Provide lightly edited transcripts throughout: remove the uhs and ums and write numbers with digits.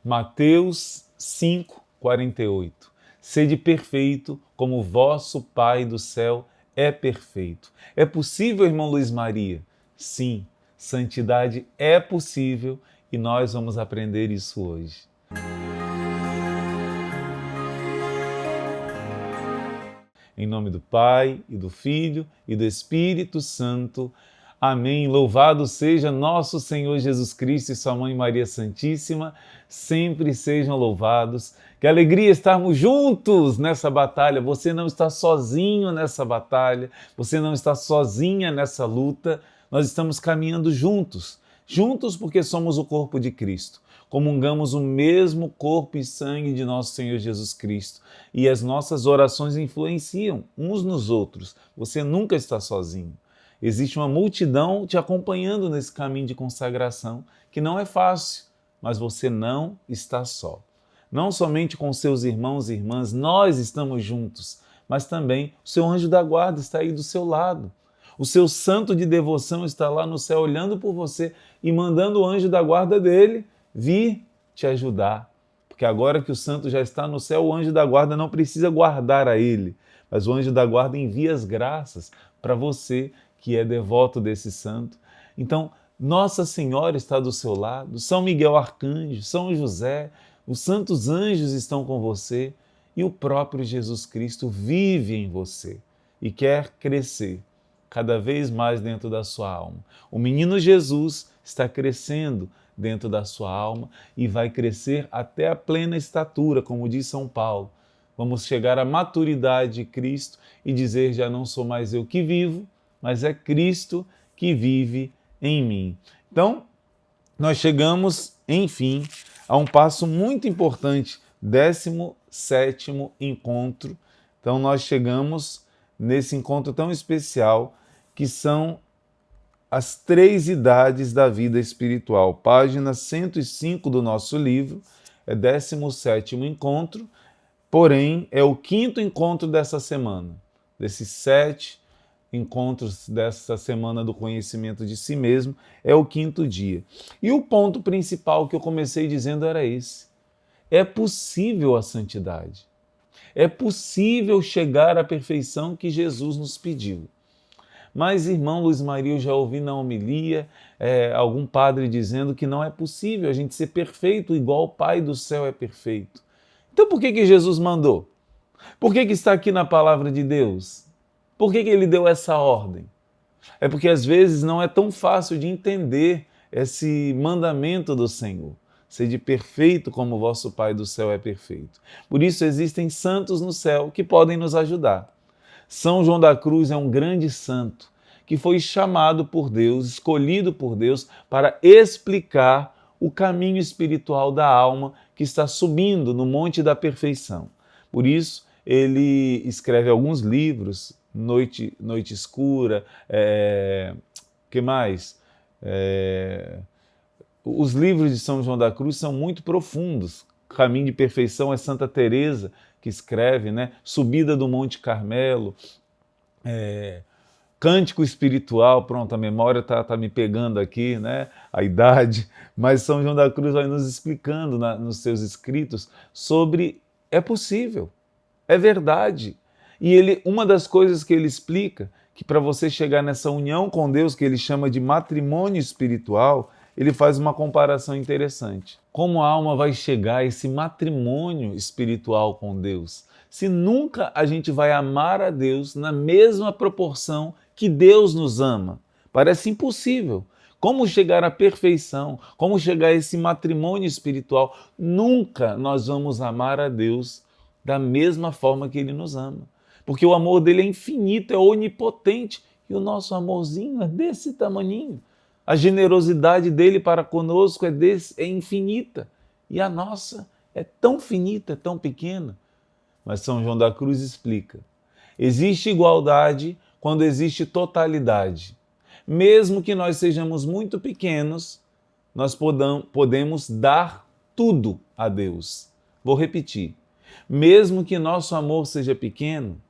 Mateus 5:48. Sede perfeito, como vosso Pai do céu é perfeito. É possível, irmão Luiz Maria? Sim, santidade é possível e nós vamos aprender isso hoje. Em nome do Pai, e do Filho, e do Espírito Santo. Amém. Louvado seja nosso Senhor Jesus Cristo e sua Mãe Maria Santíssima. Sempre sejam louvados. Que alegria estarmos juntos nessa batalha. Você não está sozinho nessa batalha. Você não está sozinha nessa luta. Nós estamos caminhando juntos. Juntos porque somos o corpo de Cristo. Comungamos o mesmo corpo e sangue de nosso Senhor Jesus Cristo. E as nossas orações influenciam uns nos outros. Você nunca está sozinho. Existe uma multidão te acompanhando nesse caminho de consagração, que não é fácil, mas você não está só. Não somente com seus irmãos e irmãs, nós estamos juntos, mas também o seu anjo da guarda está aí do seu lado. O seu santo de devoção está lá no céu olhando por você e mandando o anjo da guarda dele vir te ajudar. Porque agora que o santo já está no céu, o anjo da guarda não precisa guardar a ele, mas o anjo da guarda envia as graças para você que é devoto desse santo. Então, Nossa Senhora está do seu lado, São Miguel Arcanjo, São José, os santos anjos estão com você e o próprio Jesus Cristo vive em você e quer crescer cada vez mais dentro da sua alma. O menino Jesus está crescendo dentro da sua alma e vai crescer até a plena estatura, como diz São Paulo. Vamos chegar à maturidade de Cristo e dizer: já não sou mais eu que vivo, mas é Cristo que vive em mim. Então, nós chegamos, enfim, a um passo muito importante, 17º encontro. Então, nós chegamos nesse encontro tão especial, que são as 3 idades da vida espiritual. Página 105 do nosso livro, é 17º encontro, porém é o 5º encontro dessa semana, desses 7 encontros dessa semana do conhecimento de si mesmo, é o 5º dia. E o ponto principal que eu comecei dizendo era esse: é possível a santidade, é possível chegar à perfeição que Jesus nos pediu. Mas, irmão Luiz Maria, eu já ouvi na homilia algum padre dizendo que não é possível a gente ser perfeito igual o Pai do céu é perfeito. Então por que Jesus mandou? Por que está aqui na palavra de Deus? Por que ele deu essa ordem? É porque às vezes não é tão fácil de entender esse mandamento do Senhor. Sede perfeito como o vosso Pai do céu é perfeito. Por isso existem santos no céu que podem nos ajudar. São João da Cruz é um grande santo que foi chamado por Deus, escolhido por Deus para explicar o caminho espiritual da alma que está subindo no Monte da Perfeição. Por isso, ele escreve alguns livros, Noite Escura, que mais? Os livros de São João da Cruz são muito profundos. Caminho de Perfeição é Santa Teresa que escreve, né? Subida do Monte Carmelo, Cântico Espiritual, pronto, a memória tá me pegando aqui, né? A idade, mas São João da Cruz vai nos explicando nos seus escritos sobre é possível, é verdade. E uma das coisas que ele explica, que para você chegar nessa união com Deus, que ele chama de matrimônio espiritual, ele faz uma comparação interessante. Como a alma vai chegar a esse matrimônio espiritual com Deus, se nunca a gente vai amar a Deus na mesma proporção que Deus nos ama? Parece impossível. Como chegar à perfeição? Como chegar a esse matrimônio espiritual? Nunca nós vamos amar a Deus da mesma forma que Ele nos ama. Porque o amor dele é infinito, é onipotente, e o nosso amorzinho é desse tamaninho. A generosidade dele para conosco é infinita. E a nossa é tão finita, é tão pequena. Mas São João da Cruz explica: existe igualdade quando existe totalidade. Mesmo que nós sejamos muito pequenos, nós podemos dar tudo a Deus. Vou repetir. Mesmo que nosso amor seja pequeno,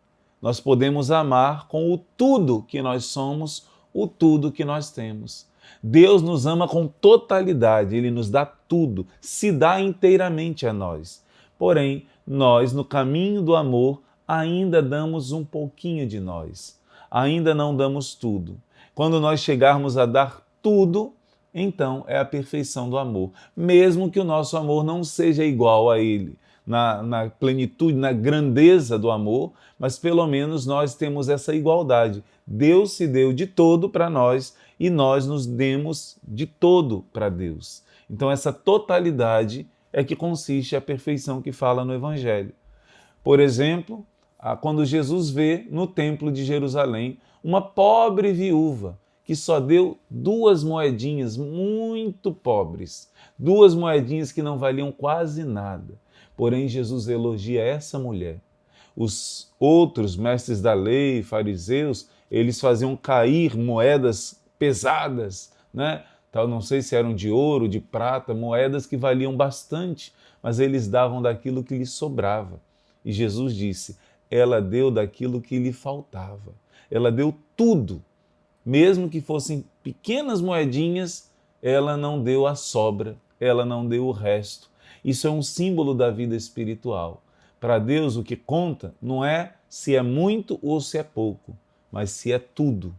nós podemos amar com o tudo que nós somos, o tudo que nós temos. Deus nos ama com totalidade, Ele nos dá tudo, se dá inteiramente a nós. Porém, nós, no caminho do amor, ainda damos um pouquinho de nós, ainda não damos tudo. Quando nós chegarmos a dar tudo, então é a perfeição do amor, mesmo que o nosso amor não seja igual a Ele, na plenitude, na grandeza do amor, mas pelo menos nós temos essa igualdade. Deus se deu de todo para nós e nós nos demos de todo para Deus. Então essa totalidade é que consiste a perfeição que fala no Evangelho. Por exemplo, quando Jesus vê no Templo de Jerusalém uma pobre viúva que só deu 2 moedinhas muito pobres, 2 moedinhas que não valiam quase nada. Porém, Jesus elogia essa mulher. Os outros mestres da lei, fariseus, eles faziam cair moedas pesadas, né? Não sei se eram de ouro, de prata, moedas que valiam bastante, mas eles davam daquilo que lhes sobrava. E Jesus disse, ela deu daquilo que lhe faltava. Ela deu tudo. Mesmo que fossem pequenas moedinhas, ela não deu a sobra, ela não deu o resto. Isso é um símbolo da vida espiritual. Para Deus, o que conta não é se é muito ou se é pouco, mas se é tudo.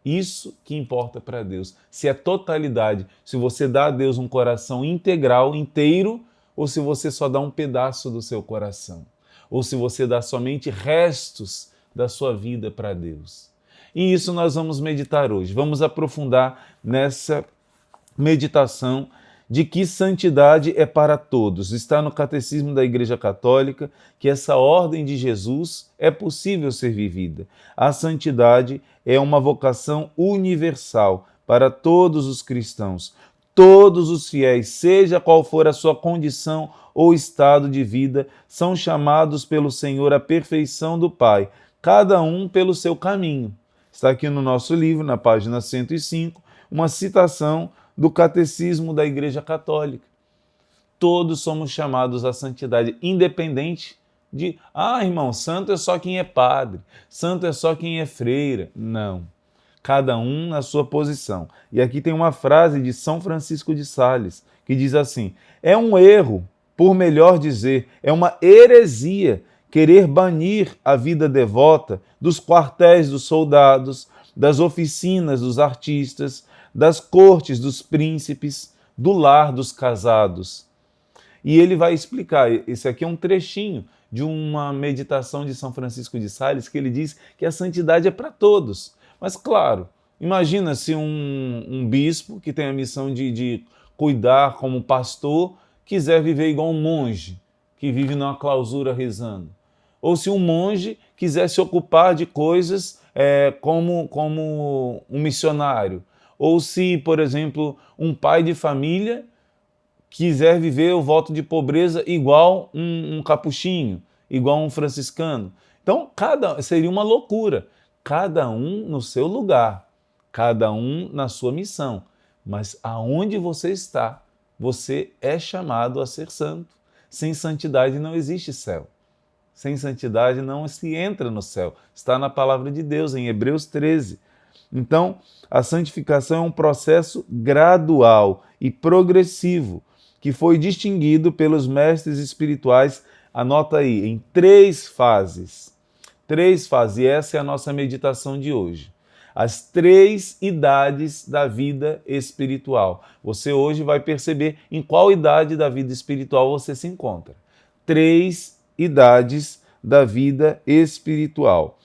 Isso que importa para Deus. Se é totalidade, se você dá a Deus um coração integral, inteiro, ou se você só dá um pedaço do seu coração, ou se você dá somente restos da sua vida para Deus. E isso nós vamos meditar hoje. Vamos aprofundar nessa meditação de que santidade é para todos. Está no Catecismo da Igreja Católica que essa ordem de Jesus é possível ser vivida. A santidade é uma vocação universal para todos os cristãos. Todos os fiéis, seja qual for a sua condição ou estado de vida, são chamados pelo Senhor à perfeição do Pai, cada um pelo seu caminho. Está aqui no nosso livro, na página 105, uma citação do Catecismo da Igreja Católica. Todos somos chamados à santidade, independente de, irmão, santo é só quem é padre, santo é só quem é freira. Não. Cada um na sua posição. E aqui tem uma frase de São Francisco de Sales, que diz assim, é um erro, por melhor dizer, é uma heresia querer banir a vida devota dos quartéis dos soldados, das oficinas dos artistas, das cortes dos príncipes, do lar dos casados. E ele vai explicar, esse aqui é um trechinho de uma meditação de São Francisco de Sales, que ele diz que a santidade é para todos. Mas claro, imagina se um bispo que tem a missão de cuidar como pastor, quiser viver igual um monge, que vive numa clausura rezando. Ou se um monge quiser se ocupar de coisas como um missionário. Ou se, por exemplo, um pai de família quiser viver o voto de pobreza igual um capuchinho, igual um franciscano. Então, seria uma loucura. Cada um no seu lugar, cada um na sua missão. Mas aonde você está, você é chamado a ser santo. Sem santidade não existe céu. Sem santidade não se entra no céu. Está na palavra de Deus, em Hebreus 13. Então, a santificação é um processo gradual e progressivo, que foi distinguido pelos mestres espirituais, anota aí, em 3 fases. 3 fases, e essa é a nossa meditação de hoje. As 3 idades da vida espiritual. Você hoje vai perceber em qual idade da vida espiritual você se encontra. 3 idades da vida espiritual.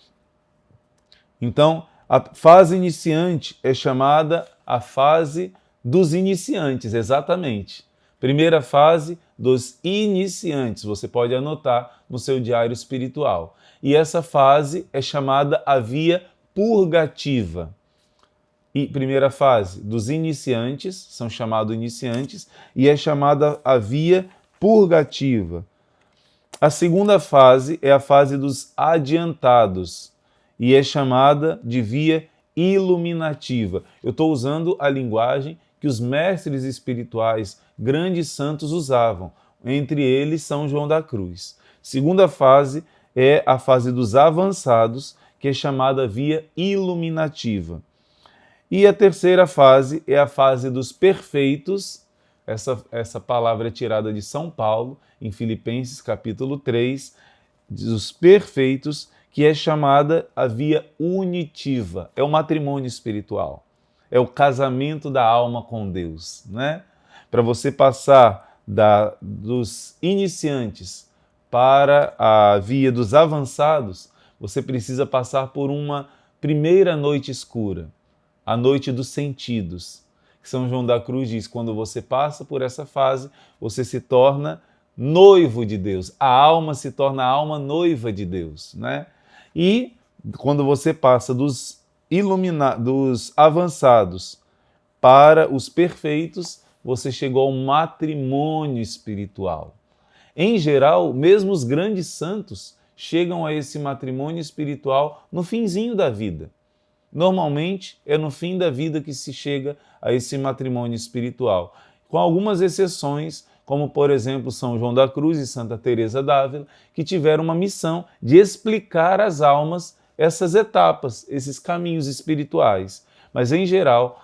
Então, a fase iniciante é chamada a fase dos iniciantes, exatamente. Primeira fase dos iniciantes, você pode anotar no seu diário espiritual. E essa fase é chamada a via purgativa. E primeira fase dos iniciantes, são chamados iniciantes, e é chamada a via purgativa. A segunda fase é a fase dos adiantados e é chamada de via iluminativa. Eu estou usando a linguagem que os mestres espirituais, grandes santos, usavam. Entre eles, São João da Cruz. Segunda fase é a fase dos avançados, que é chamada via iluminativa. E a terceira fase é a fase dos perfeitos. Essa palavra é tirada de São Paulo, em Filipenses capítulo 3, dos perfeitos, que é chamada a via unitiva. É o matrimônio espiritual, é o casamento da alma com Deus, né? Para você passar dos iniciantes para a via dos avançados, você precisa passar por uma primeira noite escura, a noite dos sentidos. São João da Cruz diz, quando você passa por essa fase, você se torna noivo de Deus. A alma se torna a alma noiva de Deus, né? E quando você passa dos avançados para os perfeitos, você chegou ao matrimônio espiritual. Em geral, mesmo os grandes santos chegam a esse matrimônio espiritual no finzinho da vida. Normalmente é no fim da vida que se chega a esse matrimônio espiritual, com algumas exceções, como por exemplo São João da Cruz e Santa Teresa d'Ávila, que tiveram uma missão de explicar às almas essas etapas, esses caminhos espirituais. Mas em geral,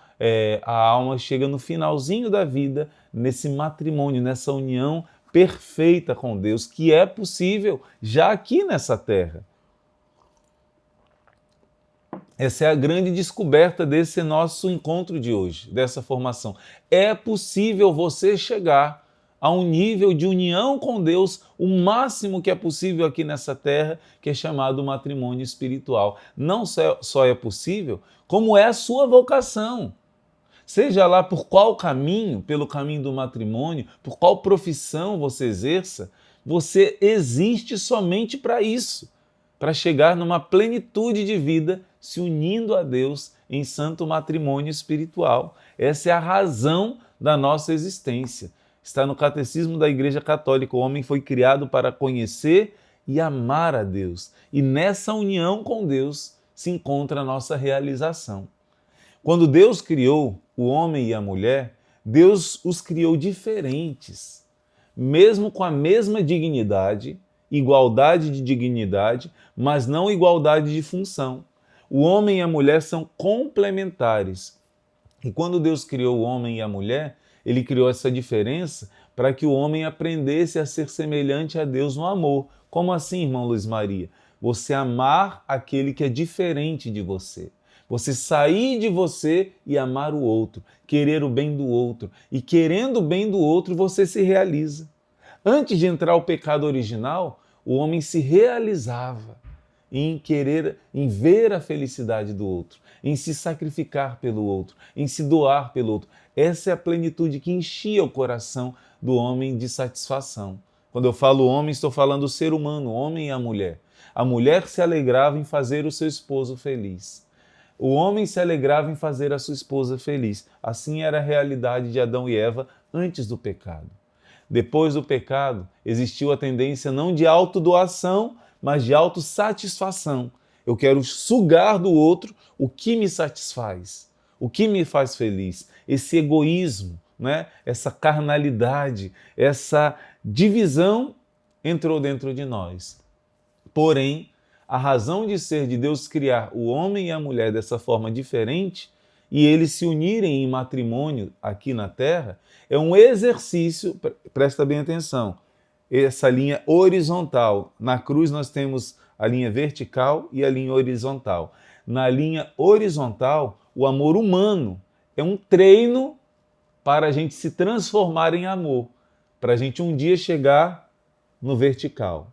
a alma chega no finalzinho da vida, nesse matrimônio, nessa união perfeita com Deus, que é possível já aqui nessa terra. Essa é a grande descoberta desse nosso encontro de hoje, dessa formação. É possível você chegar a um nível de união com Deus, o máximo que é possível aqui nessa terra, que é chamado matrimônio espiritual. Não só é possível, como é a sua vocação. Seja lá por qual caminho, pelo caminho do matrimônio, por qual profissão você exerça, você existe somente para isso, para chegar numa plenitude de vida, se unindo a Deus em santo matrimônio espiritual. Essa é a razão da nossa existência. Está no Catecismo da Igreja Católica. O homem foi criado para conhecer e amar a Deus. E nessa união com Deus se encontra a nossa realização. Quando Deus criou o homem e a mulher, Deus os criou diferentes, mesmo com a mesma dignidade, igualdade de dignidade, mas não igualdade de função. O homem e a mulher são complementares. E quando Deus criou o homem e a mulher, ele criou essa diferença para que o homem aprendesse a ser semelhante a Deus no amor. Como assim, irmão Luiz Maria? Você amar aquele que é diferente de você. Você sair de você e amar o outro, querer o bem do outro. E querendo o bem do outro, você se realiza. Antes de entrar o pecado original, o homem se realizava em ver a felicidade do outro, em se sacrificar pelo outro, em se doar pelo outro. Essa é a plenitude que enchia o coração do homem de satisfação. Quando eu falo homem, estou falando o ser humano, o homem e a mulher. A mulher se alegrava em fazer o seu esposo feliz. O homem se alegrava em fazer a sua esposa feliz. Assim era a realidade de Adão e Eva antes do pecado. Depois do pecado, existiu a tendência não de autodoação, mas de autossatisfação. Eu quero sugar do outro o que me satisfaz, o que me faz feliz. Esse egoísmo, né? Essa carnalidade, essa divisão entrou dentro de nós. Porém, a razão de ser de Deus criar o homem e a mulher dessa forma diferente e eles se unirem em matrimônio aqui na Terra é um exercício, presta bem atenção, essa linha horizontal. Na cruz nós temos a linha vertical e a linha horizontal. Na linha horizontal, o amor humano é um treino para a gente se transformar em amor, para a gente um dia chegar no vertical.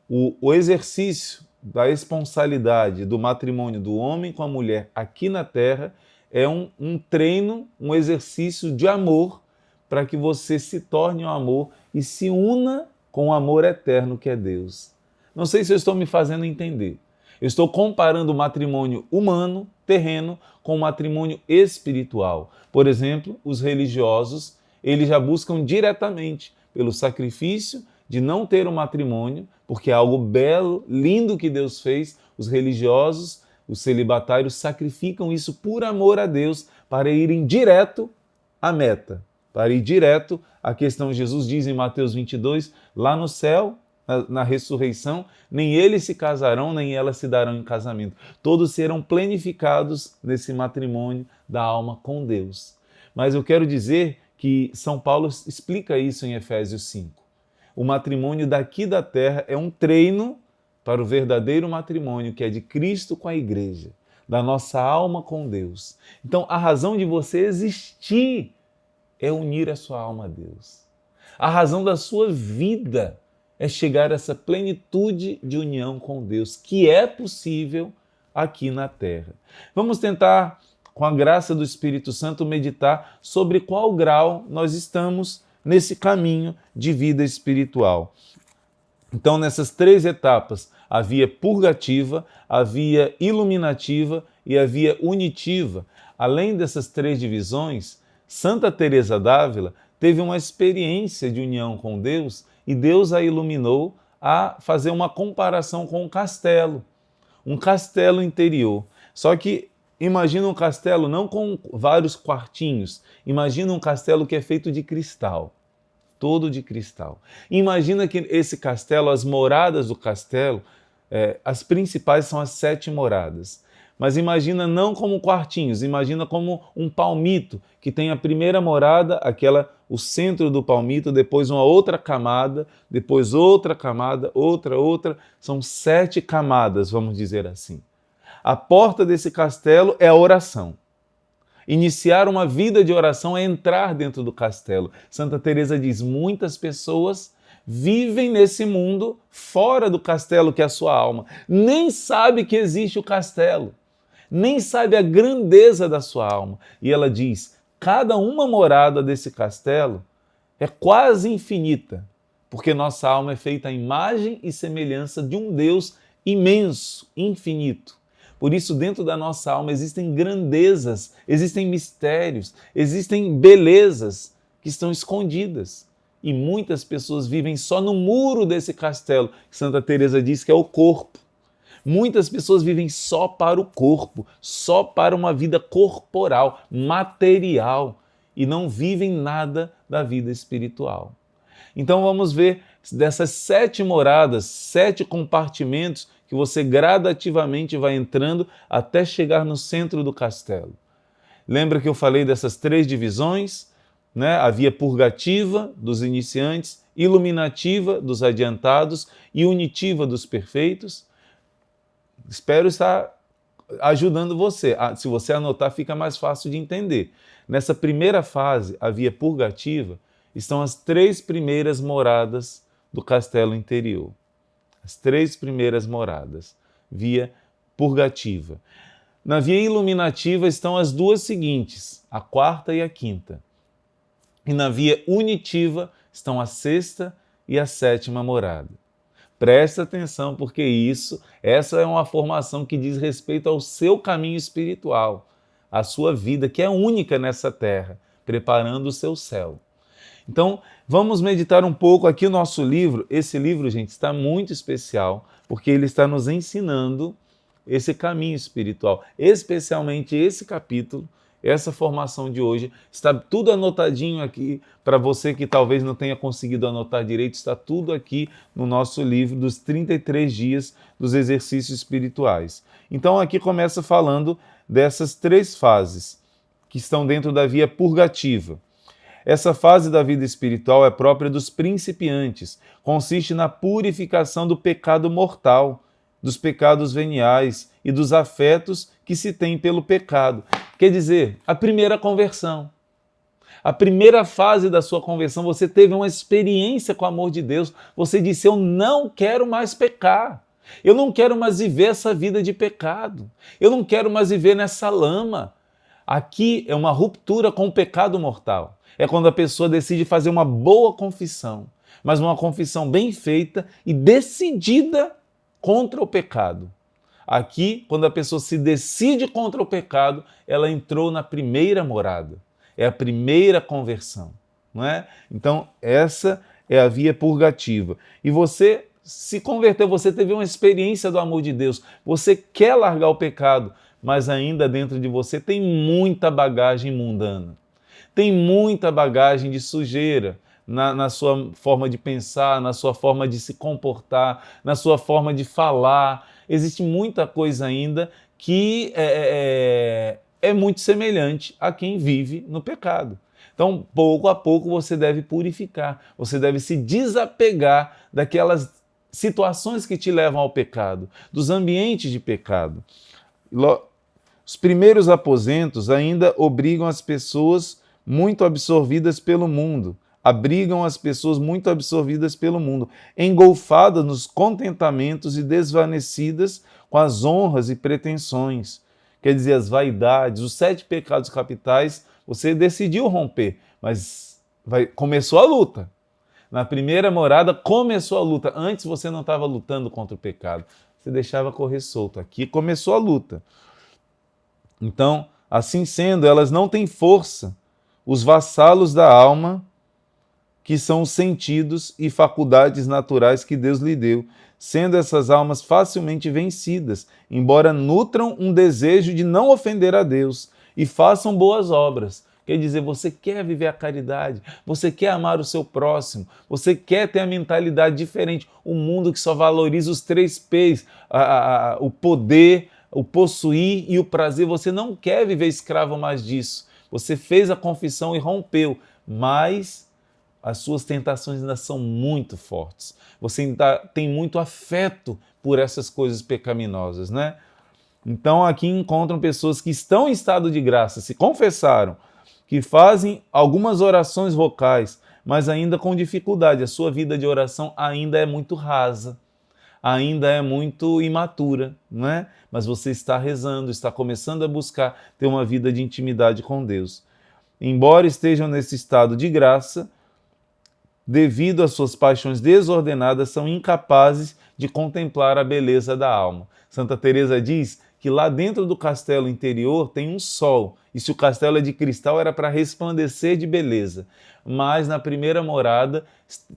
O exercício da esponsalidade do matrimônio do homem com a mulher aqui na Terra é um treino, um exercício de amor para que você se torne um amor e se una com o amor eterno que é Deus. Não sei se eu estou me fazendo entender. Eu estou comparando o matrimônio humano, terreno, com o matrimônio espiritual. Por exemplo, os religiosos, eles já buscam diretamente pelo sacrifício de não ter um matrimônio, porque é algo belo, lindo que Deus fez. Os religiosos, os celibatários sacrificam isso por amor a Deus para irem direto à meta, para ir direto à questão. Jesus diz em Mateus 22, lá no céu na ressurreição, nem eles se casarão, nem elas se darão em casamento. Todos serão plenificados nesse matrimônio da alma com Deus. Mas eu quero dizer que São Paulo explica isso em Efésios 5. O matrimônio daqui da terra é um treino para o verdadeiro matrimônio, que é de Cristo com a igreja, da nossa alma com Deus. Então, a razão de você existir é unir a sua alma a Deus. A razão da sua vida é chegar a essa plenitude de união com Deus, que é possível aqui na terra. Vamos tentar, com a graça do Espírito Santo, meditar sobre qual grau nós estamos nesse caminho de vida espiritual. Então, nessas 3 etapas, a via purgativa, a via iluminativa e a via unitiva. Além dessas 3 divisões, Santa Teresa d'Ávila teve uma experiência de união com Deus e Deus a iluminou a fazer uma comparação com um castelo interior. Só que imagina um castelo não com vários quartinhos, imagina um castelo que é feito de cristal, todo de cristal. Imagina que esse castelo, as moradas do castelo, as principais são as 7 moradas. Mas imagina não como quartinhos, imagina como um palmito, que tem a primeira morada, o centro do palmito, depois uma outra camada, depois outra camada, outra. São 7 camadas, vamos dizer assim. A porta desse castelo é a oração. Iniciar uma vida de oração é entrar dentro do castelo. Santa Teresa diz, muitas pessoas vivem nesse mundo fora do castelo que é a sua alma. Nem sabe que existe o castelo. Nem sabe a grandeza da sua alma. E ela diz, cada uma morada desse castelo é quase infinita, porque nossa alma é feita à imagem e semelhança de um Deus imenso, infinito. Por isso, dentro da nossa alma existem grandezas, existem mistérios, existem belezas que estão escondidas. E muitas pessoas vivem só no muro desse castelo, que Santa Teresa diz que é o corpo. Muitas pessoas vivem só para o corpo, só para uma vida corporal, material, e não vivem nada da vida espiritual. Então vamos ver dessas 7 moradas, 7 compartimentos que você gradativamente vai entrando até chegar no centro do castelo. Lembra que eu falei dessas 3 divisões? A via purgativa dos iniciantes, iluminativa dos adiantados e unitiva dos perfeitos. Espero estar ajudando você. Se você anotar, fica mais fácil de entender. Nessa primeira fase, a via purgativa, estão as 3 primeiras moradas do castelo interior. As 3 primeiras moradas, via purgativa. Na via iluminativa estão as 2 seguintes, a 4ª e a 5ª. E na via unitiva estão a 6ª e a 7ª morada. Presta atenção, porque essa é uma formação que diz respeito ao seu caminho espiritual, à sua vida, que é única nessa terra, preparando o seu céu. Então, vamos meditar um pouco aqui o nosso livro. Esse livro, gente, está muito especial, porque ele está nos ensinando esse caminho espiritual, especialmente esse capítulo. Essa formação de hoje, está tudo anotadinho aqui, para você que talvez não tenha conseguido anotar direito, está tudo aqui no nosso livro dos 33 dias dos exercícios espirituais. Então aqui começa falando dessas 3 fases que estão dentro da via purgativa. Essa fase da vida espiritual é própria dos principiantes, consiste na purificação do pecado mortal, dos pecados veniais e dos afetos que se tem pelo pecado. Quer dizer, a primeira conversão. A primeira fase da sua conversão, você teve uma experiência com o amor de Deus. Você disse, eu não quero mais pecar. Eu não quero mais viver essa vida de pecado. Eu não quero mais viver nessa lama. Aqui é uma ruptura com o pecado mortal. É quando a pessoa decide fazer uma boa confissão, mas uma confissão bem feita e decidida contra o pecado. Aqui, quando a pessoa se decide contra o pecado, ela entrou na primeira morada. É a primeira conversão, não é? Então, essa é a via purgativa. E você se converteu, você teve uma experiência do amor de Deus. Você quer largar o pecado, mas ainda dentro de você tem muita bagagem mundana. Tem muita bagagem de sujeira, na sua forma de pensar, na sua forma de se comportar, na sua forma de falar. Existe muita coisa ainda que é muito semelhante a quem vive no pecado. Então, pouco a pouco você deve purificar, você deve se desapegar daquelas situações que te levam ao pecado, dos ambientes de pecado. Os primeiros aposentos ainda obrigam as pessoas muito absorvidas pelo mundo, abrigam as pessoas muito absorvidas pelo mundo, engolfadas nos contentamentos e desvanecidas com as honras e pretensões. Quer dizer, as vaidades, os 7 pecados capitais, você decidiu romper, mas começou a luta. Na primeira morada começou a luta. Antes você não estava lutando contra o pecado, você deixava correr solto. Aqui começou a luta. Então, assim sendo, elas não têm força. Os vassalos da alma, que são os sentidos e faculdades naturais que Deus lhe deu, sendo essas almas facilmente vencidas, embora nutram um desejo de não ofender a Deus e façam boas obras. Quer dizer, você quer viver a caridade, você quer amar o seu próximo, você quer ter a mentalidade diferente. O mundo que só valoriza os 3 P's, o poder, o possuir e o prazer, você não quer viver escravo mais disso. Você fez a confissão e rompeu, mas as suas tentações ainda são muito fortes. Você ainda tem muito afeto por essas coisas pecaminosas, né? Então aqui encontram pessoas que estão em estado de graça, se confessaram, que fazem algumas orações vocais, mas ainda com dificuldade. A sua vida de oração ainda é muito rasa, ainda é muito imatura, não é? Mas você está rezando, está começando a buscar ter uma vida de intimidade com Deus. Embora estejam nesse estado de graça, devido às suas paixões desordenadas, são incapazes de contemplar a beleza da alma. Santa Teresa diz que lá dentro do castelo interior tem um sol, e se o castelo é de cristal era para resplandecer de beleza. Mas na primeira morada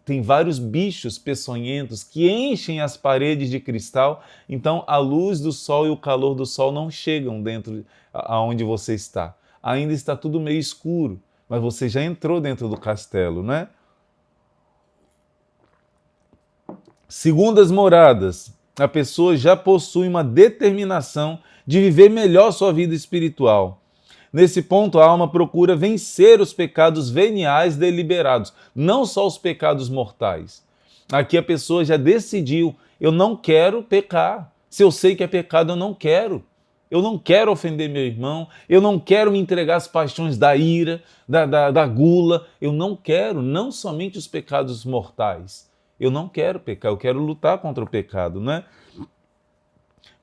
tem vários bichos peçonhentos que enchem as paredes de cristal, então a luz do sol e o calor do sol não chegam dentro aonde você está. Ainda está tudo meio escuro, mas você já entrou dentro do castelo, né? Segundo as moradas, a pessoa já possui uma determinação de viver melhor sua vida espiritual. Nesse ponto, a alma procura vencer os pecados veniais deliberados, não só os pecados mortais. Aqui a pessoa já decidiu, eu não quero pecar. Se eu sei que é pecado, eu não quero. Eu não quero ofender meu irmão, eu não quero me entregar às paixões da ira, da gula. Eu não quero, não somente os pecados mortais. Eu não quero pecar, eu quero lutar contra o pecado, né?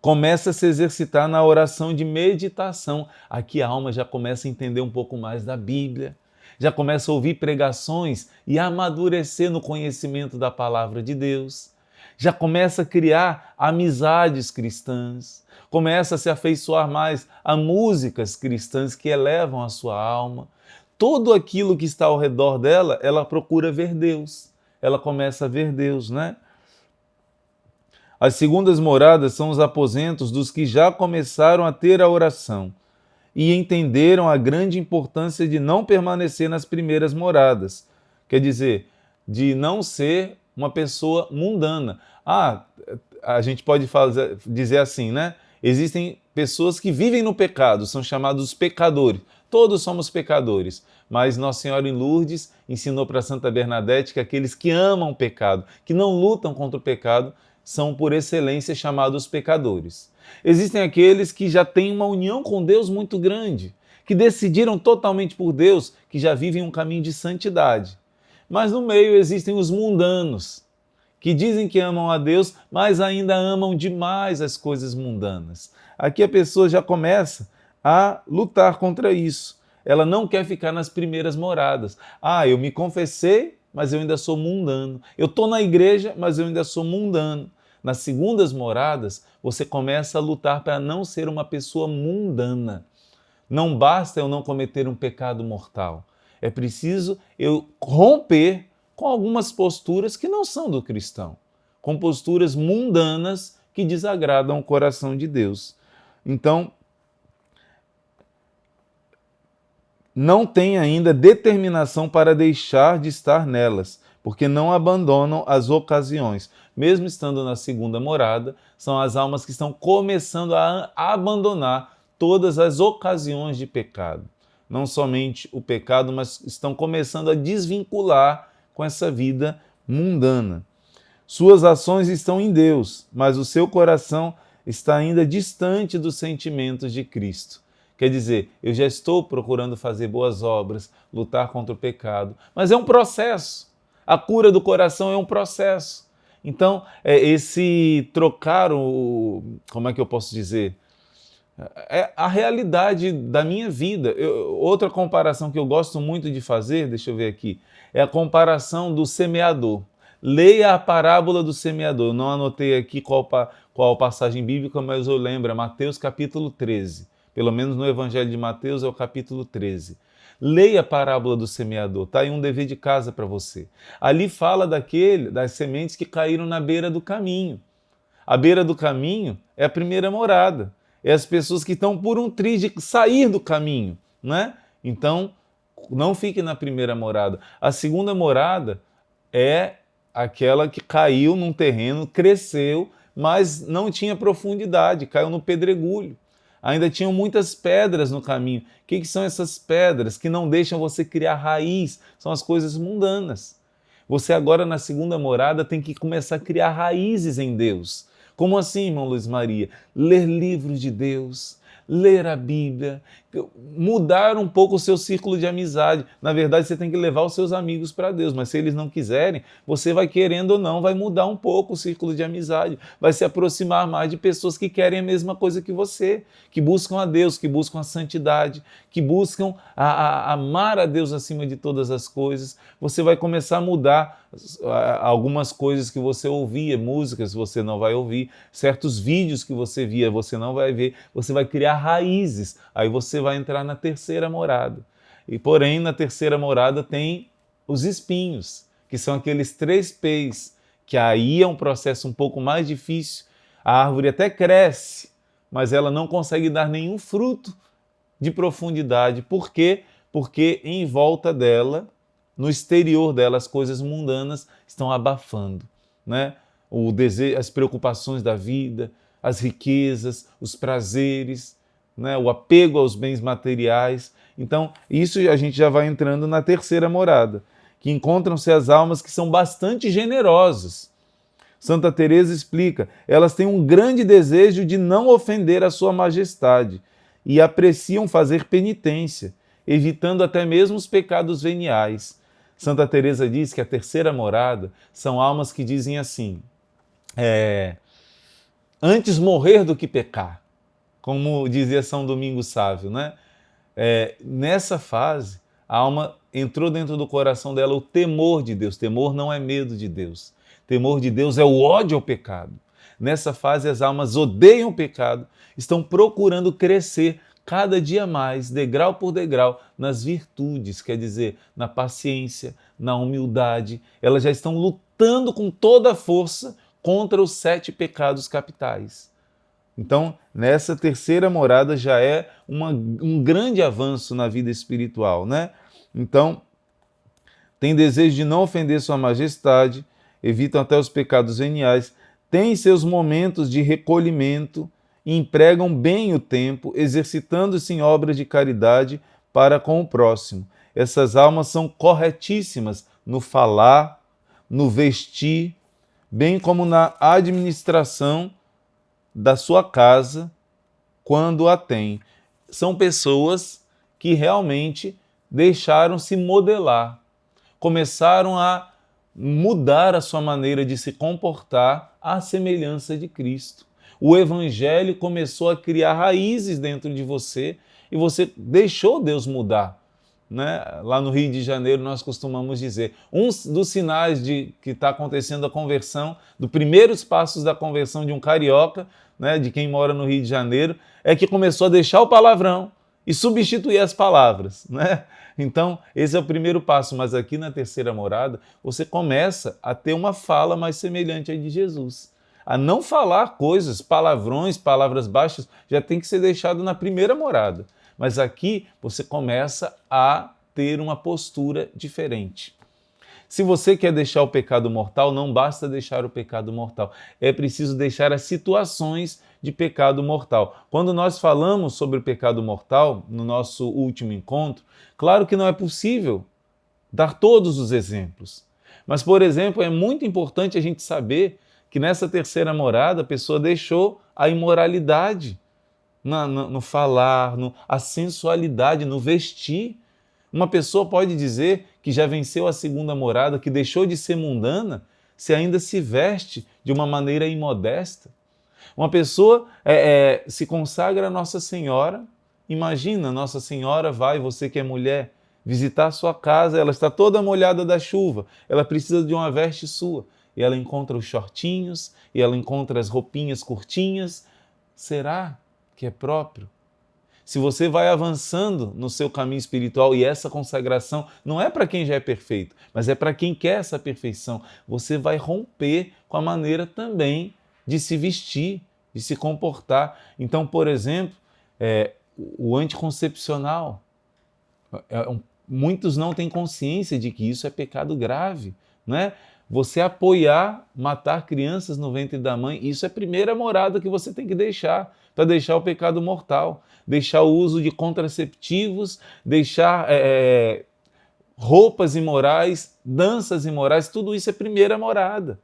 Começa a se exercitar na oração de meditação. Aqui a alma já começa a entender um pouco mais da Bíblia, já começa a ouvir pregações e a amadurecer no conhecimento da palavra de Deus. Já começa a criar amizades cristãs, começa a se afeiçoar mais a músicas cristãs que elevam a sua alma. Tudo aquilo que está ao redor dela, ela procura ver Deus. Ela começa a ver Deus, né? As segundas moradas são os aposentos dos que já começaram a ter a oração e entenderam a grande importância de não permanecer nas primeiras moradas. Quer dizer, de não ser uma pessoa mundana. A gente pode dizer assim, né? Existem pessoas que vivem no pecado, são chamados pecadores. Todos somos pecadores, mas Nossa Senhora em Lourdes ensinou para Santa Bernadette que aqueles que amam o pecado, que não lutam contra o pecado, são por excelência chamados pecadores. Existem aqueles que já têm uma união com Deus muito grande, que decidiram totalmente por Deus, que já vivem um caminho de santidade. Mas no meio existem os mundanos, que dizem que amam a Deus, mas ainda amam demais as coisas mundanas. Aqui a pessoa já começa a lutar contra isso. Ela não quer ficar nas primeiras moradas. Eu me confessei, mas eu ainda sou mundano. Eu estou na igreja, mas eu ainda sou mundano. Nas segundas moradas, você começa a lutar para não ser uma pessoa mundana. Não basta eu não cometer um pecado mortal. É preciso eu romper com algumas posturas que não são do cristão, com posturas mundanas que desagradam o coração de Deus. Então, não têm ainda determinação para deixar de estar nelas, porque não abandonam as ocasiões. Mesmo estando na segunda morada, são as almas que estão começando a abandonar todas as ocasiões de pecado. Não somente o pecado, mas estão começando a desvincular com essa vida mundana. Suas ações estão em Deus, mas o seu coração está ainda distante dos sentimentos de Cristo. Quer dizer, eu já estou procurando fazer boas obras, lutar contra o pecado, mas é um processo. A cura do coração é um processo. Então, esse trocar como é que eu posso dizer? É a realidade da minha vida. Outra comparação que eu gosto muito de fazer, deixa eu ver aqui, é a comparação do semeador. Leia a parábola do semeador. Eu não anotei aqui qual passagem bíblica, mas eu lembro, é Mateus capítulo 13. Pelo menos no Evangelho de Mateus é o capítulo 13. Leia a parábola do semeador, está aí um dever de casa para você. Ali fala das sementes que caíram na beira do caminho. A beira do caminho é a primeira morada. É as pessoas que estão por um triz de sair do caminho, né? Então, não fique na primeira morada. A segunda morada é aquela que caiu num terreno, cresceu, mas não tinha profundidade, caiu no pedregulho. Ainda tinham muitas pedras no caminho. O que são essas pedras que não deixam você criar raiz? São as coisas mundanas. Você agora na segunda morada tem que começar a criar raízes em Deus. Como assim, irmão Luiz Maria? Ler livros de Deus, ler a Bíblia, mudar um pouco o seu círculo de amizade. Na verdade, você tem que levar os seus amigos para Deus, mas se eles não quiserem, você vai querendo ou não, vai mudar um pouco o círculo de amizade, vai se aproximar mais de pessoas que querem a mesma coisa que você, que buscam a Deus, que buscam a santidade, que buscam amar a Deus acima de todas as coisas. Você vai começar a mudar algumas coisas que você ouvia, músicas você não vai ouvir, certos vídeos que você via você não vai ver, você vai criar raízes, aí você vai entrar na terceira morada. E porém, na terceira morada tem os espinhos, que são aqueles 3 P's, que aí é um processo um pouco mais difícil. A árvore até cresce, mas ela não consegue dar nenhum fruto de profundidade. Por quê? Porque em volta dela, no exterior dela, as coisas mundanas estão abafando, né? O desejo, as preocupações da vida, as riquezas, os prazeres, né? O apego aos bens materiais. Então, isso a gente já vai entrando na terceira morada, que encontram-se as almas que são bastante generosas. Santa Teresa explica, elas têm um grande desejo de não ofender a sua majestade e apreciam fazer penitência, evitando até mesmo os pecados veniais. Santa Teresa diz que a terceira morada são almas que dizem assim, antes morrer do que pecar, como dizia São Domingos Sávio, né? Nessa fase, a alma entrou dentro do coração dela o temor de Deus. Temor não é medo de Deus. Temor de Deus é o ódio ao pecado. Nessa fase, as almas odeiam o pecado, estão procurando crescer cada dia mais, degrau por degrau, nas virtudes, quer dizer, na paciência, na humildade. Elas já estão lutando com toda a força contra os 7 pecados capitais. Então, nessa terceira morada já é um grande avanço na vida espiritual, né? Então, tem desejo de não ofender sua majestade, evitam até os pecados veniais, têm seus momentos de recolhimento, empregam bem o tempo, exercitando-se em obras de caridade para com o próximo. Essas almas são corretíssimas no falar, no vestir, bem como na administração da sua casa, quando a tem. São pessoas que realmente deixaram-se modelar, começaram a mudar a sua maneira de se comportar à semelhança de Cristo. O Evangelho começou a criar raízes dentro de você e você deixou Deus mudar, né? Lá no Rio de Janeiro nós costumamos dizer, um dos sinais de que está acontecendo a conversão, dos primeiros passos da conversão de um carioca, né, de quem mora no Rio de Janeiro, é que começou a deixar o palavrão e substituir as palavras, né? Então, esse é o primeiro passo, mas aqui na terceira morada, você começa a ter uma fala mais semelhante à de Jesus. A não falar coisas, palavrões, palavras baixas, já tem que ser deixado na primeira morada. Mas aqui você começa a ter uma postura diferente. Se você quer deixar o pecado mortal, não basta deixar o pecado mortal, é preciso deixar as situações de pecado mortal. Quando nós falamos sobre o pecado mortal, no nosso último encontro, claro que não é possível dar todos os exemplos. Mas, por exemplo, é muito importante a gente saber que nessa terceira morada a pessoa deixou a imoralidade no falar, a sensualidade, no vestir. Uma pessoa pode dizer que já venceu a segunda morada, que deixou de ser mundana, se ainda se veste de uma maneira imodesta. Uma pessoa se consagra a Nossa Senhora. Imagina, Nossa Senhora vai, você que é mulher, visitar a sua casa, ela está toda molhada da chuva, ela precisa de uma veste sua. E ela encontra os shortinhos, e ela encontra as roupinhas curtinhas. Será que é próprio? Se você vai avançando no seu caminho espiritual, e essa consagração não é para quem já é perfeito, mas é para quem quer essa perfeição, você vai romper com a maneira também de se vestir, de se comportar. Então, por exemplo, o anticoncepcional, muitos não têm consciência de que isso é pecado grave, não é? Você apoiar, matar crianças no ventre da mãe, isso é a primeira morada que você tem que deixar, para deixar o pecado mortal, deixar o uso de contraceptivos, deixar roupas imorais, danças imorais, tudo isso é primeira morada.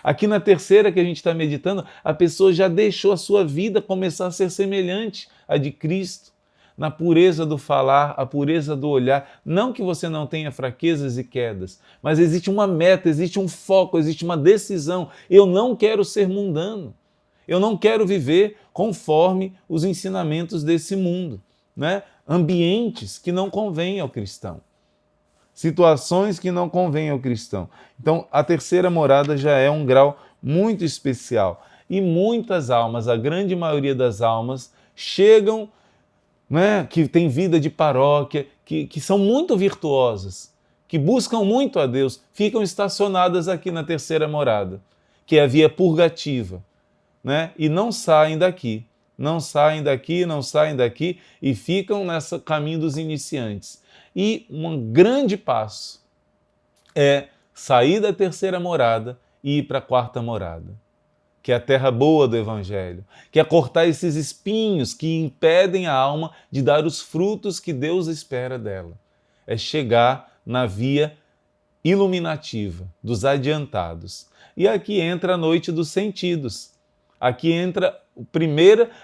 Aqui na terceira que a gente está meditando, a pessoa já deixou a sua vida começar a ser semelhante à de Cristo, na pureza do falar, a pureza do olhar. Não que você não tenha fraquezas e quedas, mas existe uma meta, existe um foco, existe uma decisão. Eu não quero ser mundano. Eu não quero viver conforme os ensinamentos desse mundo, né? Ambientes que não convêm ao cristão. Situações que não convêm ao cristão. Então, a terceira morada já é um grau muito especial. E muitas almas, a grande maioria das almas, chegam, né, que têm vida de paróquia, que são muito virtuosas, que buscam muito a Deus, ficam estacionadas aqui na terceira morada, que é a via purgativa, né? E não saem daqui, não saem daqui, não saem daqui e ficam nesse caminho dos iniciantes. E um grande passo é sair da terceira morada e ir para a quarta morada, que é a terra boa do Evangelho, que é cortar esses espinhos que impedem a alma de dar os frutos que Deus espera dela. É chegar na via iluminativa dos adiantados. E aqui entra a noite dos sentidos. Aqui entra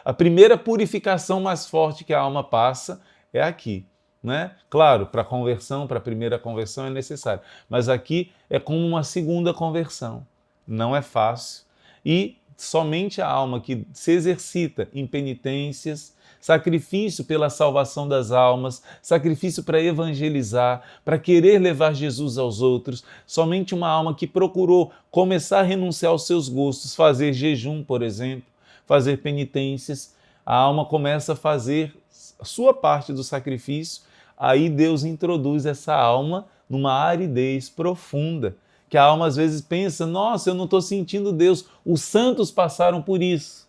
a primeira purificação mais forte que a alma passa, é aqui, né? Claro, para a conversão, para a primeira conversão é necessário, mas aqui é como uma segunda conversão. Não é fácil. E somente a alma que se exercita em penitências, sacrifício pela salvação das almas, sacrifício para evangelizar, para querer levar Jesus aos outros, somente uma alma que procurou começar a renunciar aos seus gostos, fazer jejum, por exemplo, fazer penitências, a alma começa a fazer a sua parte do sacrifício, aí Deus introduz essa alma numa aridez profunda, que a alma às vezes pensa, nossa, eu não estou sentindo Deus, os santos passaram por isso.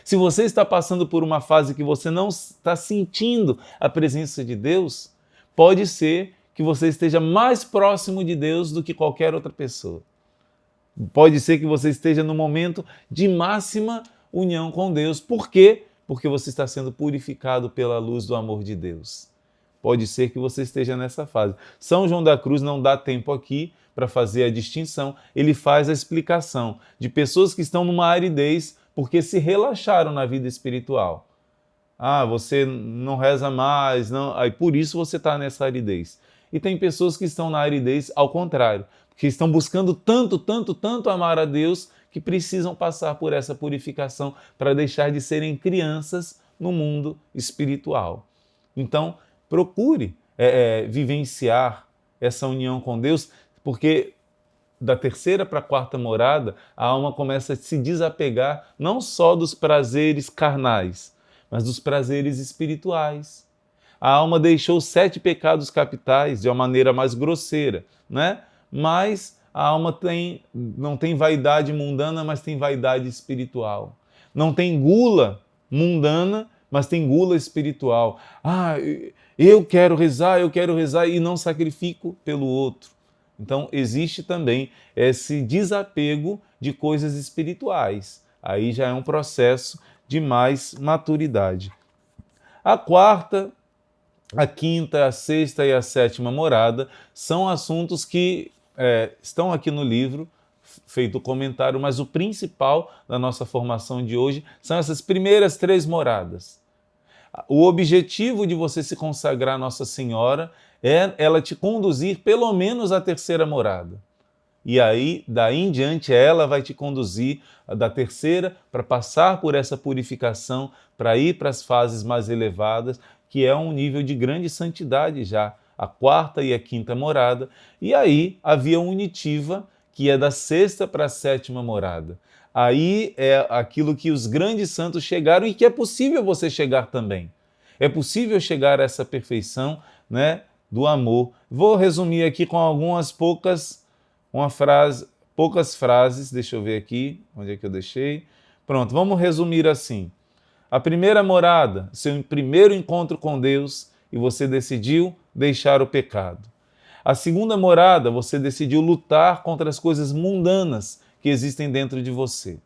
Se você está passando por uma fase que você não está sentindo a presença de Deus, pode ser que você esteja mais próximo de Deus do que qualquer outra pessoa. Pode ser que você esteja no momento de máxima união com Deus. Por quê? Porque você está sendo purificado pela luz do amor de Deus. Pode ser que você esteja nessa fase. São João da Cruz não dá tempo aqui para fazer a distinção. Ele faz a explicação de pessoas que estão numa aridez porque se relaxaram na vida espiritual. Ah, você não reza mais, não, aí por isso você está nessa aridez. E tem pessoas que estão na aridez ao contrário, que estão buscando tanto, tanto, tanto amar a Deus que precisam passar por essa purificação para deixar de serem crianças no mundo espiritual. Então, procure vivenciar essa união com Deus, porque da terceira para a quarta morada, a alma começa a se desapegar não só dos prazeres carnais, mas dos prazeres espirituais. A alma deixou 7 pecados capitais de uma maneira mais grosseira, né? Mas a alma não tem vaidade mundana, mas tem vaidade espiritual. Não tem gula mundana, mas tem gula espiritual. Eu quero rezar e não sacrifico pelo outro. Então, existe também esse desapego de coisas espirituais. Aí já é um processo de mais maturidade. A quarta, a quinta, a sexta e a sétima morada são assuntos que estão aqui no livro, feito o comentário, mas o principal da nossa formação de hoje são essas primeiras 3 moradas. O objetivo de você se consagrar a Nossa Senhora é ela te conduzir pelo menos à 3ª morada. E aí, daí em diante, ela vai te conduzir da 3ª para passar por essa purificação, para ir para as fases mais elevadas, que é um nível de grande santidade já, a 4ª e a 5ª morada. E aí, a via unitiva, que é da 6ª para a 7ª morada. Aí é aquilo que os grandes santos chegaram e que é possível você chegar também. É possível chegar a essa perfeição, né, do amor. Vou resumir aqui com algumas poucas frases, deixa eu ver aqui, onde é que eu deixei? Pronto, vamos resumir assim. A primeira morada, seu primeiro encontro com Deus e você decidiu deixar o pecado. A segunda morada, você decidiu lutar contra as coisas mundanas que existem dentro de você.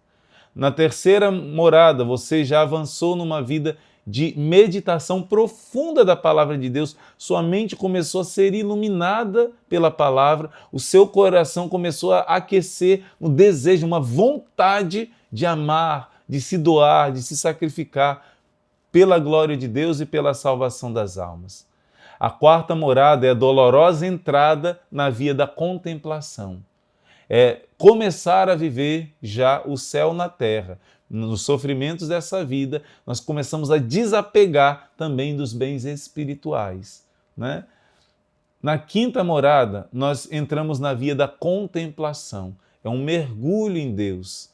Na 3ª morada, você já avançou numa vida de meditação profunda da palavra de Deus, sua mente começou a ser iluminada pela palavra, o seu coração começou a aquecer um desejo, uma vontade de amar, de se doar, de se sacrificar pela glória de Deus e pela salvação das almas. A 4ª morada é a dolorosa entrada na via da contemplação. É começar a viver já o céu na terra. Nos sofrimentos dessa vida, nós começamos a desapegar também dos bens espirituais, né? Na 5ª morada, nós entramos na via da contemplação. É um mergulho em Deus.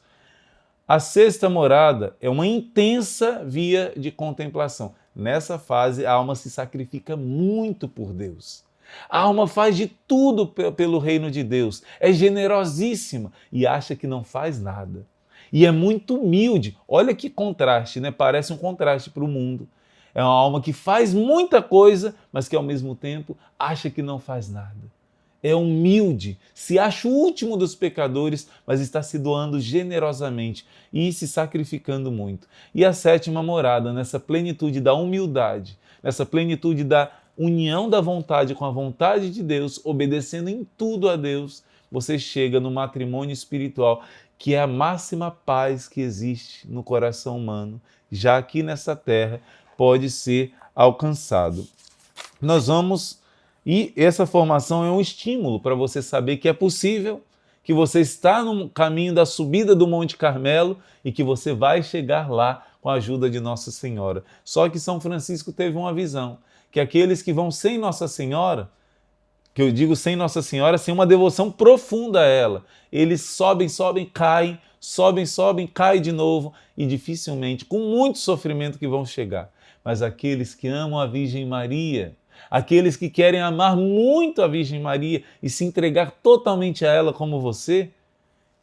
A 6ª morada é uma intensa via de contemplação. Nessa fase, a alma se sacrifica muito por Deus. A alma faz de tudo pelo reino de Deus, é generosíssima e acha que não faz nada. E é muito humilde. Olha que contraste, né? Parece um contraste para o mundo. É uma alma que faz muita coisa, mas que ao mesmo tempo acha que não faz nada. É humilde, se acha o último dos pecadores, mas está se doando generosamente e se sacrificando muito. E a 7ª morada, nessa plenitude da humildade, nessa plenitude da união da vontade com a vontade de Deus, obedecendo em tudo a Deus, você chega no matrimônio espiritual, que é a máxima paz que existe no coração humano, já aqui nessa terra pode ser alcançado. E essa formação é um estímulo para você saber que é possível, que você está no caminho da subida do Monte Carmelo e que você vai chegar lá com a ajuda de Nossa Senhora. Só que São Francisco teve uma visão, que aqueles que vão sem Nossa Senhora, que eu digo sem Nossa Senhora, sem uma devoção profunda a ela, eles sobem, caem, caem de novo e dificilmente, com muito sofrimento, que vão chegar. Mas aqueles que amam a Virgem Maria, aqueles que querem amar muito a Virgem Maria e se entregar totalmente a ela como você,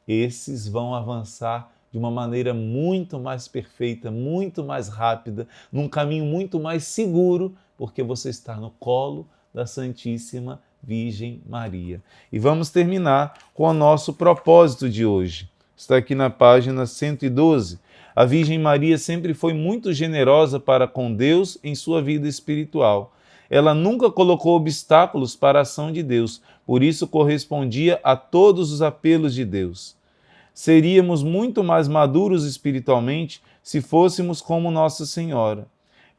esses vão avançar de uma maneira muito mais perfeita, muito mais rápida, num caminho muito mais seguro, porque você está no colo da Santíssima Virgem Maria. E vamos terminar com o nosso propósito de hoje. Está aqui na página 112. A Virgem Maria sempre foi muito generosa para com Deus em sua vida espiritual. Ela nunca colocou obstáculos para a ação de Deus, por isso correspondia a todos os apelos de Deus. Seríamos muito mais maduros espiritualmente se fôssemos como Nossa Senhora.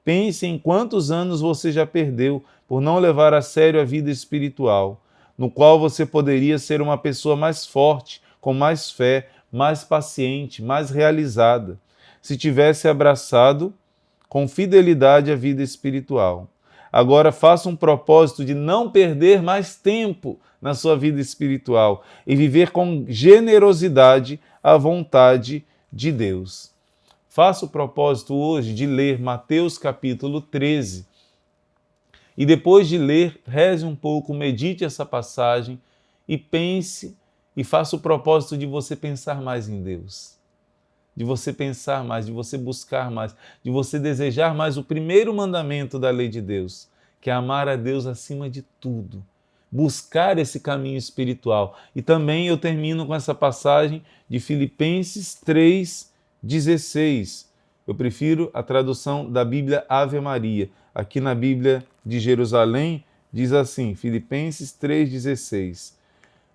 Pense em quantos anos você já perdeu por não levar a sério a vida espiritual, no qual você poderia ser uma pessoa mais forte, com mais fé, mais paciente, mais realizada, se tivesse abraçado com fidelidade a vida espiritual. Agora faça um propósito de não perder mais tempo na sua vida espiritual e viver com generosidade a vontade de Deus. Faça o propósito hoje de ler Mateus capítulo 13 e depois de ler, reze um pouco, medite essa passagem e pense e faça o propósito de você pensar mais em Deus. de você pensar mais, de você buscar mais, de você desejar mais o primeiro mandamento da lei de Deus, que é amar a Deus acima de tudo. Buscar esse caminho espiritual. E também eu termino com essa passagem de Filipenses 3,16. Eu prefiro a tradução da Bíblia Ave Maria. Aqui na Bíblia de Jerusalém diz assim, Filipenses 3,16.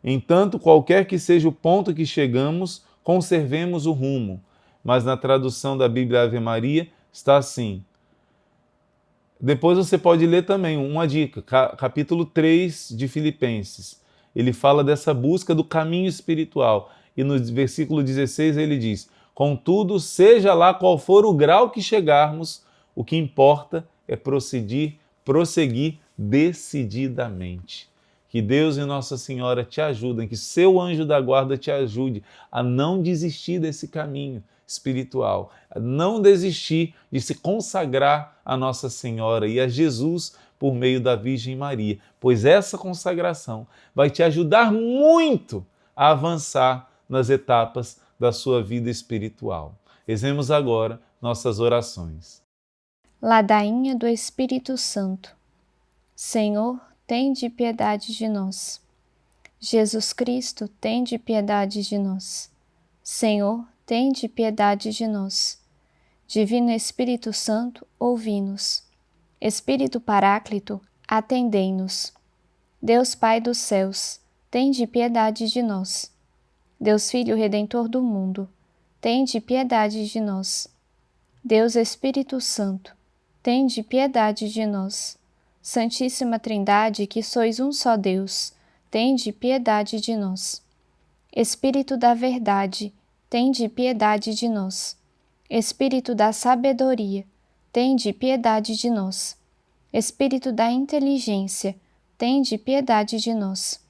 Entanto, qualquer que seja o ponto que chegamos, conservemos o rumo. Mas na tradução da Bíblia Ave Maria está assim. Depois você pode ler também uma dica, capítulo 3 de Filipenses. Ele fala dessa busca do caminho espiritual. E no versículo 16 ele diz, contudo, seja lá qual for o grau que chegarmos, o que importa é prosseguir decididamente. Que Deus e Nossa Senhora te ajudem, que seu anjo da guarda te ajude a não desistir desse caminho espiritual, a não desistir de se consagrar a Nossa Senhora e a Jesus por meio da Virgem Maria, pois essa consagração vai te ajudar muito a avançar nas etapas da sua vida espiritual. Rezemos agora nossas orações. Ladainha do Espírito Santo. Senhor, tende piedade de nós. Jesus Cristo, tende piedade de nós. Senhor, tende piedade de nós. Divino Espírito Santo, ouvi-nos. Espírito Paráclito, atendei-nos. Deus Pai dos céus, tende piedade de nós. Deus Filho Redentor do mundo, tende piedade de nós. Deus Espírito Santo, tende piedade de nós. Santíssima Trindade, que sois um só Deus, tende piedade de nós. Espírito da verdade, tende piedade de nós. Espírito da sabedoria, tende piedade de nós. Espírito da inteligência, tende piedade de nós.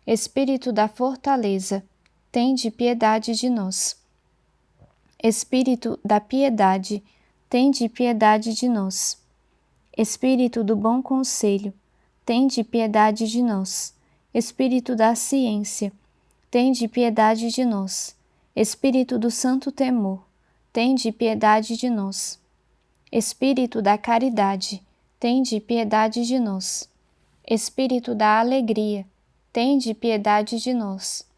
Espírito da fortaleza, tende piedade de nós. Espírito da piedade, tende piedade de nós. Espírito do bom conselho, tende piedade de nós. Espírito da ciência, tende piedade de nós. Espírito do santo temor, tende piedade de nós. Espírito da caridade, tende piedade de nós. Espírito da alegria, tende piedade de nós.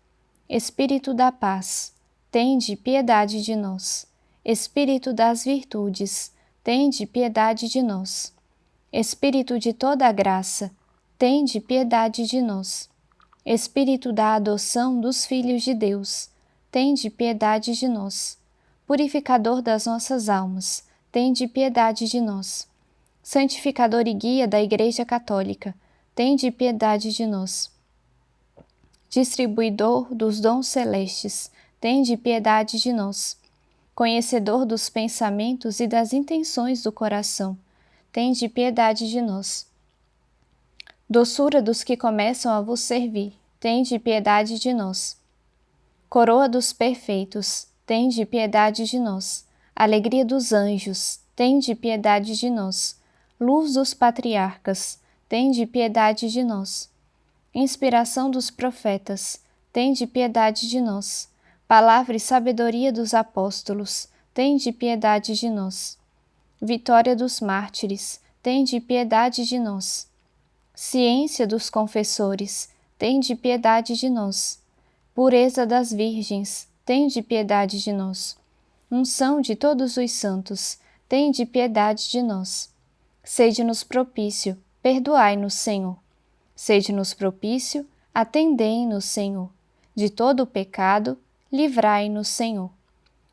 Espírito da paz, tende piedade de nós. Espírito das virtudes, tende piedade de nós. Espírito de toda graça, tende piedade de nós. Espírito da adoção dos filhos de Deus, tende piedade de nós. Purificador das nossas almas, tende piedade de nós. Santificador e guia da Igreja Católica, tende piedade de nós. Distribuidor dos dons celestes, tende piedade de nós. Conhecedor dos pensamentos e das intenções do coração, tende piedade de nós. Doçura dos que começam a vos servir, tende piedade de nós. Coroa dos perfeitos, tende piedade de nós. Alegria dos anjos, tende piedade de nós. Luz dos patriarcas, tende piedade de nós. Inspiração dos profetas, tende piedade de nós. Palavra e sabedoria dos apóstolos, tende piedade de nós. Vitória dos mártires, tende piedade de nós. Ciência dos confessores, tende piedade de nós. Pureza das virgens, tende piedade de nós. Unção de todos os santos, tende piedade de nós. Sede-nos propício, perdoai-nos, Senhor. Sede-nos propício, atendei-nos, Senhor. De todo o pecado, livrai-nos, Senhor.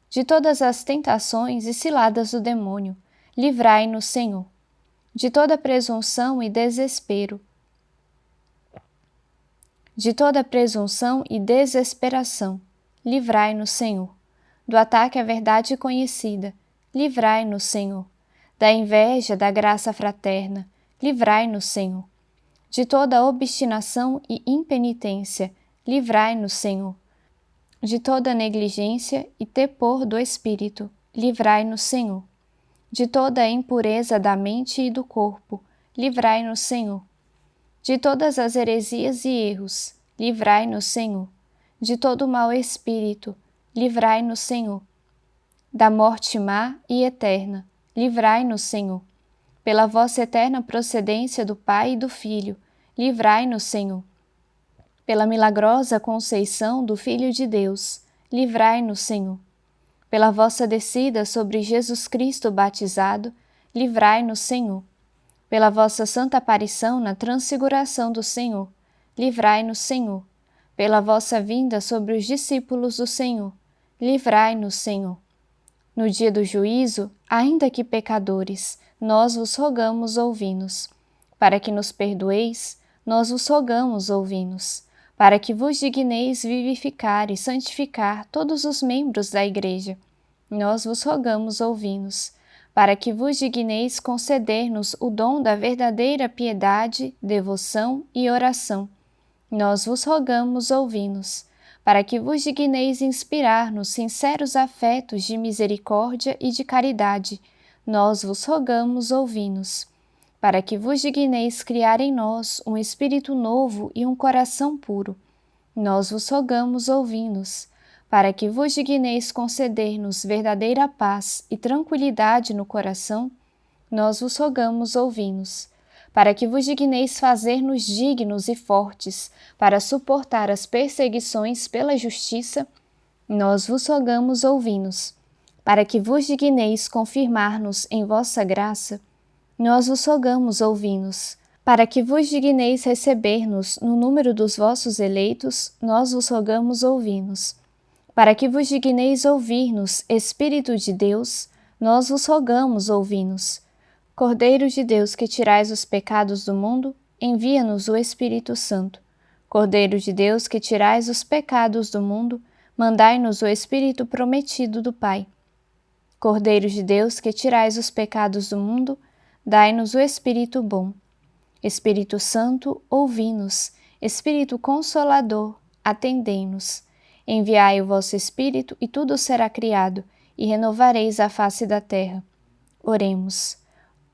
De todas as tentações e ciladas do demônio, livrai-nos, Senhor. De toda presunção e desespero, de toda presunção e desesperação, livrai-nos, Senhor. Do ataque à verdade conhecida, livrai-nos, Senhor. Da inveja da graça fraterna, livrai-nos, Senhor. De toda obstinação e impenitência, livrai-nos, Senhor. De toda negligência e tepor do espírito, livrai-nos, Senhor. De toda a impureza da mente e do corpo, livrai-nos, Senhor. De todas as heresias e erros, livrai-nos, Senhor. De todo mau espírito, livrai-nos, Senhor. da morte má e eterna, livrai-nos, Senhor. Pela vossa eterna procedência do Pai e do Filho, livrai-nos, Senhor. Pela milagrosa conceição do Filho de Deus, livrai-nos, Senhor. Pela vossa descida sobre Jesus Cristo batizado, livrai-nos, Senhor. Pela vossa santa aparição na transfiguração do Senhor, livrai-nos, Senhor. Pela vossa vinda sobre os discípulos do Senhor, livrai-nos, Senhor. No dia do juízo, ainda que pecadores, nós vos rogamos, ouvi-nos. Para que nos perdoeis, nós vos rogamos, ouvi-nos. Para que vos digneis vivificar e santificar todos os membros da Igreja, nós vos rogamos, ouvi-nos. Para que vos digneis conceder-nos o dom da verdadeira piedade, devoção e oração, nós vos rogamos, ouvi-nos. Para que vos digneis inspirar-nos sinceros afetos de misericórdia e de caridade, nós vos rogamos, ouvi-nos. Para que vos digneis criar em nós um espírito novo e um coração puro, nós vos rogamos, ouvi-nos. Para que vos digneis conceder-nos verdadeira paz e tranquilidade no coração, nós vos rogamos, ouvi-nos. Para que vos digneis fazer-nos dignos e fortes para suportar as perseguições pela justiça, nós vos rogamos, ouvi-nos. Para que vos digneis confirmar-nos em vossa graça, nós vos rogamos, ouvi-nos. Para que vos digneis receber-nos no número dos vossos eleitos, nós vos rogamos, ouvi-nos. Para que vos digneis ouvir-nos, Espírito de Deus, nós vos rogamos, ouvi-nos. Cordeiro de Deus, que tirais os pecados do mundo, envia-nos o Espírito Santo. Cordeiro de Deus, que tirais os pecados do mundo, mandai-nos o Espírito prometido do Pai. Cordeiro de Deus, que tirais os pecados do mundo, dai-nos o Espírito bom. Espírito Santo, ouvi-nos. Espírito Consolador, atendei-nos. Enviai o vosso Espírito e tudo será criado, e renovareis a face da terra. Oremos.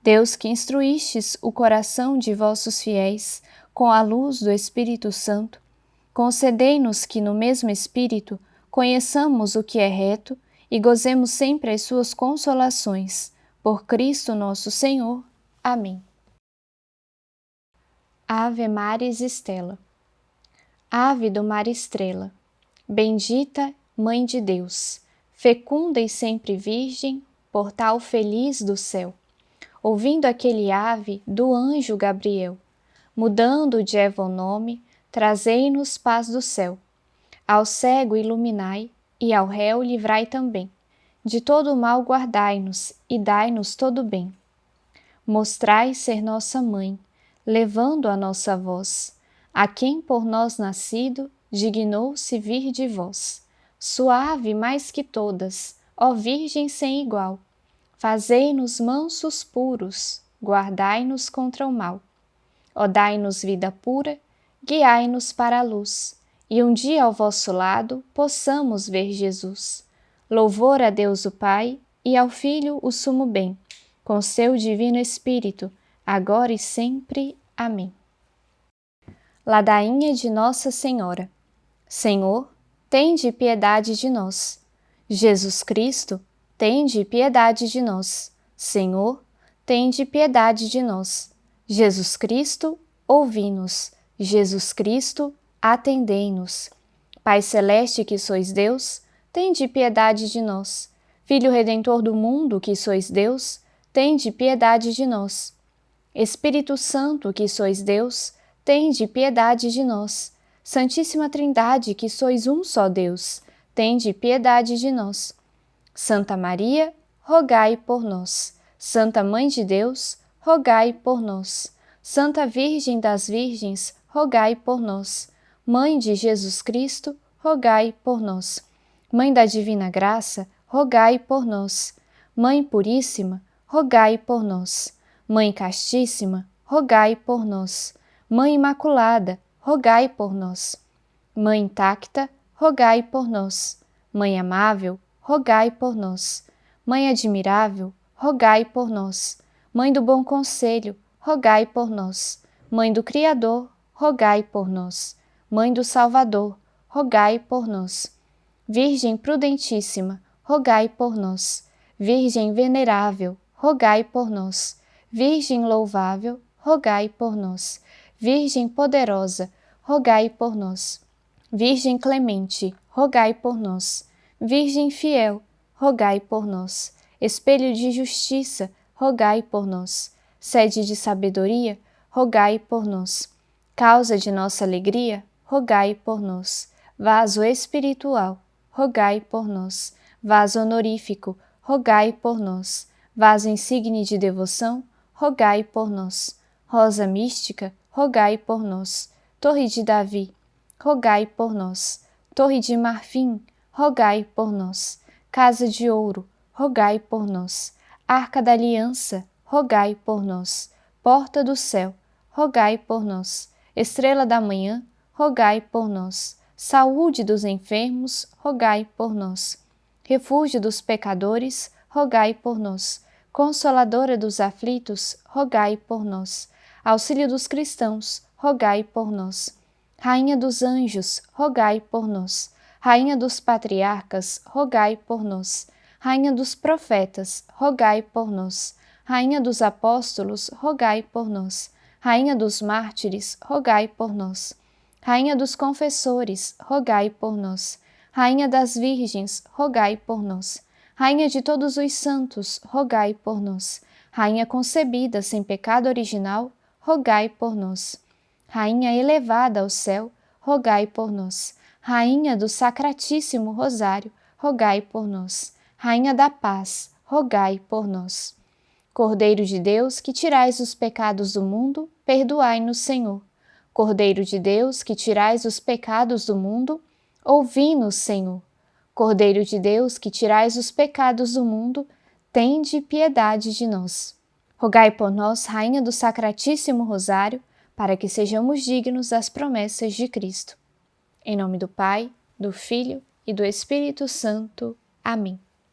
Deus, que instruístes o coração de vossos fiéis com a luz do Espírito Santo, concedei-nos que no mesmo Espírito conheçamos o que é reto e gozemos sempre as suas consolações. Por Cristo nosso Senhor. Amém. Ave Maris Stella. Ave do mar estrela, bendita Mãe de Deus, fecunda e sempre virgem, portal feliz do céu. Ouvindo aquele ave do anjo Gabriel, mudando de Eva o nome, trazei-nos paz do céu. Ao cego iluminai, e ao réu livrai também. De todo o mal guardai-nos, e dai-nos todo o bem. Mostrai ser nossa mãe, levando a nossa voz, a quem por nós nascido, dignou-se vir de vós. Suave mais que todas, ó Virgem sem igual, fazei-nos mansos puros, guardai-nos contra o mal. Ó dai-nos vida pura, guiai-nos para a luz, e um dia ao vosso lado possamos ver Jesus. Louvor a Deus o Pai, e ao Filho o sumo bem, com seu divino Espírito, agora e sempre. Amém. Ladainha de Nossa Senhora. Senhor, tende piedade de nós. Jesus Cristo, tende piedade de nós. Senhor, tende piedade de nós. Jesus Cristo, ouvi-nos. Jesus Cristo, atendei-nos. Pai celeste que sois Deus, tende piedade de nós. Filho Redentor do mundo que sois Deus, tende piedade de nós. Espírito Santo que sois Deus, tende piedade de nós. Santíssima Trindade que sois um só Deus, tende piedade de nós. Santa Maria, rogai por nós. Santa Mãe de Deus, rogai por nós. Santa Virgem das Virgens, rogai por nós. Mãe de Jesus Cristo, rogai por nós. Mãe da Divina Graça, rogai por nós. Mãe Puríssima, rogai por nós. Mãe Castíssima, rogai por nós. Mãe Imaculada, rogai por nós. Mãe Intacta, rogai por nós. Mãe Amável, rogai por nós. Mãe Admirável, rogai por nós. Mãe do Bom Conselho, rogai por nós. Mãe do Criador, rogai por nós. Mãe do Salvador, rogai por nós. Virgem prudentíssima, rogai por nós. Virgem venerável, rogai por nós. Virgem louvável, rogai por nós. Virgem poderosa, rogai por nós. Virgem clemente, rogai por nós. Virgem fiel, rogai por nós. Espelho de justiça, rogai por nós. Sede de sabedoria, rogai por nós. Causa de nossa alegria, rogai por nós. Vaso espiritual, rogai por nós. Vaso honorífico, rogai por nós. Vaso insigne de devoção, rogai por nós. Rosa mística, rogai por nós. Torre de Davi, rogai por nós. Torre de marfim, rogai por nós. Casa de ouro, rogai por nós. Arca da aliança, rogai por nós. Porta do céu, rogai por nós. Estrela da manhã, rogai por nós. Saúde dos enfermos, rogai por nós. Refúgio dos pecadores, rogai por nós. Consoladora dos aflitos, rogai por nós. Auxílio dos cristãos, rogai por nós. Rainha dos anjos, rogai por nós. Rainha dos patriarcas, rogai por nós. Rainha dos profetas, rogai por nós. Rainha dos apóstolos, rogai por nós. Rainha dos mártires, rogai por nós. Rainha dos confessores, rogai por nós. Rainha das virgens, rogai por nós. Rainha de todos os santos, rogai por nós. Rainha concebida sem pecado original, rogai por nós. Rainha elevada ao céu, rogai por nós. Rainha do Sacratíssimo Rosário, rogai por nós. Rainha da Paz, rogai por nós. Cordeiro de Deus, que tirais os pecados do mundo, perdoai-nos, Senhor. Cordeiro de Deus, que tirais os pecados do mundo, ouvi-nos, Senhor. Cordeiro de Deus, que tirais os pecados do mundo, tende piedade de nós. Rogai por nós, Rainha do Sacratíssimo Rosário, para que sejamos dignos das promessas de Cristo. Em nome do Pai, do Filho e do Espírito Santo. Amém.